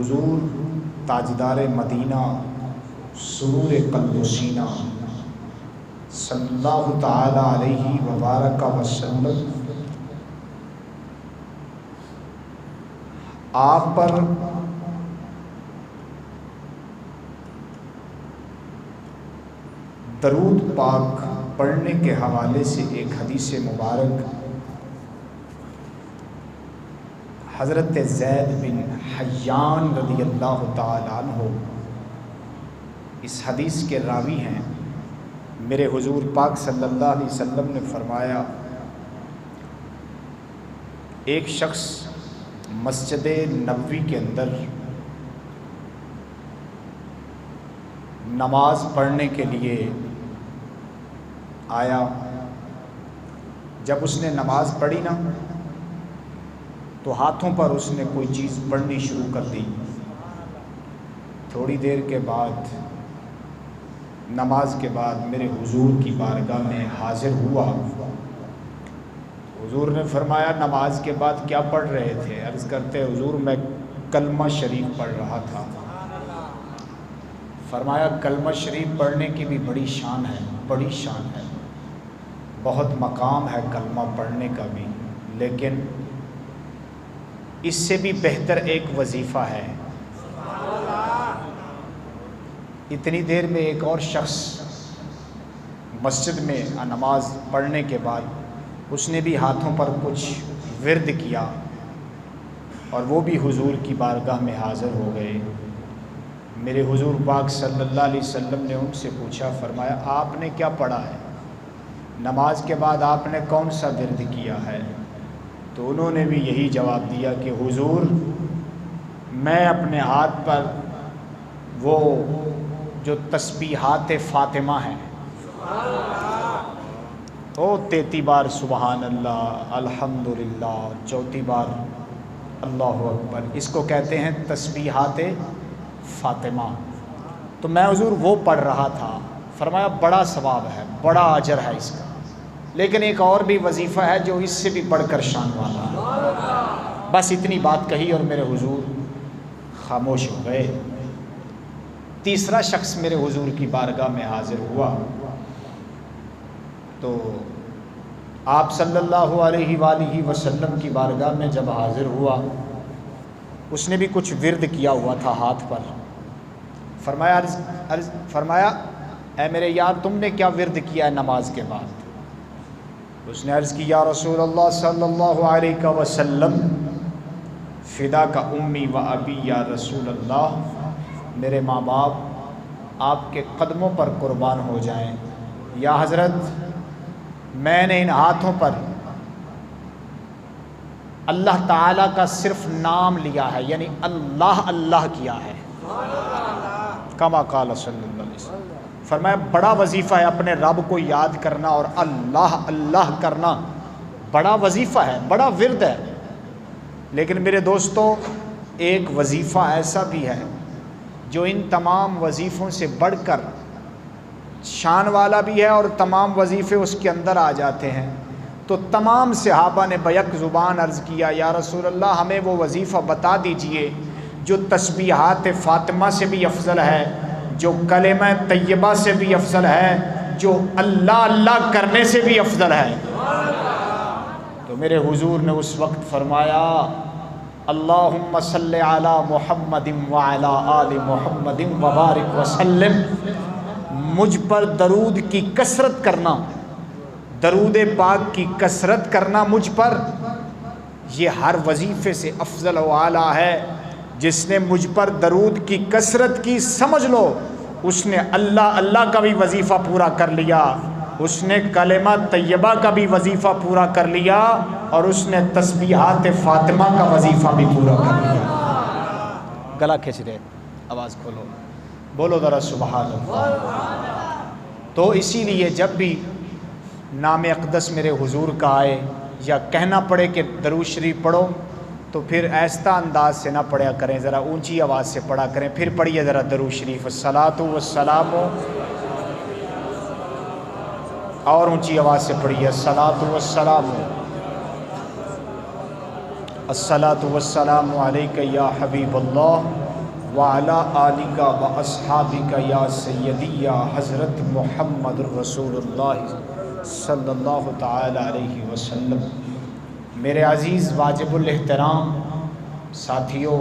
हुजूर ताजदार Medina सुरूर क़ल्ब सीना सल्लल्लाहु ताला अलैहि व बारक वसल्लम आप पर दरूद पाक पढ़ने के हवाले से एक हदीस मुबारक हज़रत ज़ैद बिन हय्यान रज़ियल्लाहु ताला अन्हु इस हदीस के रावी हैं। मेरे हुजूर पाक सल्लल्लाहु अलैहि वसल्लम ने फरमाया, एक शख्स मस्जिद नबवी के अंदर नमाज पढ़ने के लिए आया। जब उसने नमाज पढ़ी ना तो हाथों पर उसने कोई चीज़ पढ़नी शुरू कर दी। थोड़ी देर के बाद नमाज के बाद मेरे हुजूर की बारगाह में हाजिर हुआ। हुजूर ने फरमाया, नमाज के बाद क्या पढ़ रहे थे? अर्ज़ करते, हुजूर मैं कलमा शरीफ पढ़ रहा था। फरमाया, कलमा शरीफ पढ़ने की भी बड़ी शान है, बड़ी शान है, बहुत मकाम है कलमा पढ़ने का भी, लेकिन इससे भी बेहतर एक वजीफ़ा है। इतनी देर में एक और शख्स मस्जिद में नमाज पढ़ने के बाद उसने भी हाथों पर कुछ विर्द किया और वो भी हुजूर की बारगाह में हाज़िर हो गए। मेरे हुजूर पाक सल्लल्लाहु अलैहि वसल्लम ने उनसे पूछा, फरमाया आपने क्या पढ़ा है? नमाज के बाद आपने कौन सा विर्द किया है? तो उन्होंने भी यही जवाब दिया कि हुजूर मैं अपने हाथ पर वो जो तस्बीहात फ़ातिमा है, ओ 33 बार सुबहान अल्लाह, अल्हम्दुलिल्लाह, 34 बार अल्लाहु अकबर, इसको कहते हैं तस्बीहात फ़ातिमा। तो मैं हुजूर वो पढ़ रहा था। फरमाया बड़ा सवाब है, बड़ा अजर है इसका, लेकिन एक और भी वजीफ़ा है जो इससे भी बढ़कर शान वाला है। बस इतनी बात कही और मेरे हुजूर खामोश हो गए। तीसरा शख्स मेरे हुजूर की बारगाह में हाजिर हुआ तो आप सल्लल्लाहु अलैहि वसल्लम की बारगाह में जब हाजिर हुआ, उसने भी कुछ विर्द किया हुआ था हाथ पर। फरमाया ऐ मेरे यार, तुमने क्या विर्द किया है नमाज के बाद? उसने अर्ज़ की, या रसूल अल्लाह सल्लल्लाहु अलैहि वसल्लम, फ़िदा का उम्मी व अबी या रसूल अल्लाह, मेरे माँ बाप आपके कदमों पर कुर्बान हो जाएं। या हज़रत, मैंने इन हाथों पर अल्लाह ताला का सिर्फ नाम लिया है, यानी अल्लाह अल्लाह किया है। कमा काला सल्लल्लाहु अलैहि वसल्लम। फरमाया बड़ा वजीफ़ा है अपने रब को याद करना और अल्लाह अल्लाह करना, बड़ा वजीफ़ा है, बड़ा विर्द है। लेकिन मेरे दोस्तों, एक वजीफ़ा ऐसा भी है जो इन तमाम वजीफ़ों से बढ़कर शान वाला भी है और तमाम वजीफ़े उसके अंदर आ जाते हैं। तो तमाम सहाबा ने बैक ज़ुबान अर्ज़ किया, या रसूल अल्लाह हमें वो वजीफ़ा बता दीजिए जो तस्बीहात फ़ातिमा से भी अफजल है, जो कलेमा तय्यबा से भी अफजल है, जो अल्लाह अल्लाह करने से भी अफजल है। तो मेरे हुजूर ने उस वक्त फरमाया, अल्लाहुम्मा सल्लि अला मुहम्मदिन व अला आलि मुहम्मदिन व बारिक वसल्लम। मुझ पर दरूद की कसरत करना, दरूद पाक की कसरत करना मुझ पर, ये हर वजीफ़े से अफजल व आला है। जिसने मुझ पर दरूद की कसरत की, समझ लो उसने अल्लाह अल्लाह का भी वजीफ़ा पूरा कर लिया, उसने कलेमा तय्यबा का भी वजीफ़ा पूरा कर लिया और उसने तस्बीहात फ़ातिमा का वजीफ़ा भी पूरा कर लिया। गला खींच रहे, आवाज़ खोलो, बोलो ज़रा सुबहान अल्लाह। तो इसीलिए जब भी नाम अक़दस मेरे हुजूर का आए या कहना पड़े कि दरूद शरीफ पढ़ो, तो फिर ऐसा अंदाज से ना पढ़ा करें, ज़रा ऊंची आवाज़ से पढ़ा करें। फिर पढ़िए ज़रा दरूद शरीफ, अस्सलातु वस्सलामु, और ऊंची आवाज़ से पढ़िए, अस्सलातु वस्सलामु, अस्सलातु वस्सलामु अलैका या हबीबल्लाह व अला आलिका व अस्हाबिका या सय्यदी या हज़रत मुहम्मद रसूलुल्लाह सल्लल्लाहु ताला अलैहि वसल्लम। मेरे अज़ीज़ वाजिबुल एहतराम साथियों,